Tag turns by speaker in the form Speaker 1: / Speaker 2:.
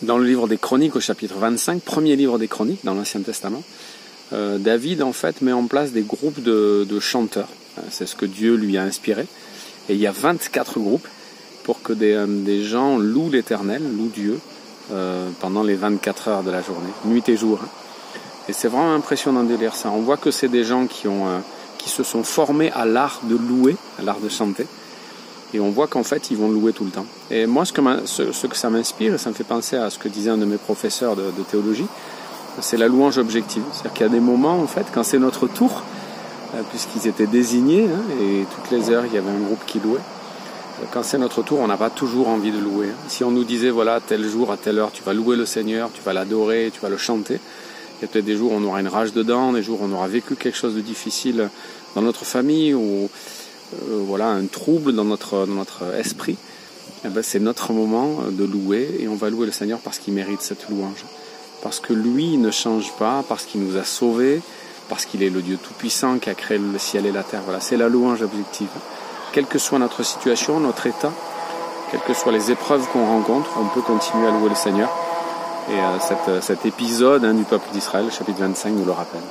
Speaker 1: Dans le livre des Chroniques, au chapitre 25, premier livre des Chroniques dans l'Ancien Testament, David en fait met en place des groupes de chanteurs. C'est ce que Dieu lui a inspiré. Et il y a 24 groupes pour que des gens louent l'Éternel, louent Dieu pendant les 24 heures de la journée, nuit et jour. Et c'est vraiment impressionnant de lire ça. On voit que c'est des gens qui se sont formés à l'art de louer, à l'art de chanter. Et on voit qu'en fait, ils vont louer tout le temps. Et moi, ce que ça m'inspire, et ça me fait penser à ce que disait un de mes professeurs de théologie, c'est la louange objective. C'est-à-dire qu'il y a des moments, en fait, quand c'est notre tour, puisqu'ils étaient désignés, et toutes les heures, il y avait un groupe qui louait. Quand c'est notre tour, on n'a pas toujours envie de louer. Si on nous disait, voilà, tel jour, à telle heure, tu vas louer le Seigneur, tu vas l'adorer, tu vas le chanter, il y a peut-être des jours où on aura une rage dedans, des jours où on aura vécu quelque chose de difficile dans notre famille, ou voilà, un trouble dans notre esprit, eh ben, c'est notre moment de louer, et on va louer le Seigneur parce qu'il mérite cette louange. Parce que lui ne change pas, parce qu'il nous a sauvés, parce qu'il est le Dieu Tout-Puissant qui a créé le ciel et la terre. Voilà, c'est la louange objective. Quelle que soit notre situation, notre état, quelles que soient les épreuves qu'on rencontre, on peut continuer à louer le Seigneur. Et cet épisode du peuple d'Israël, chapitre 25, nous le rappelle.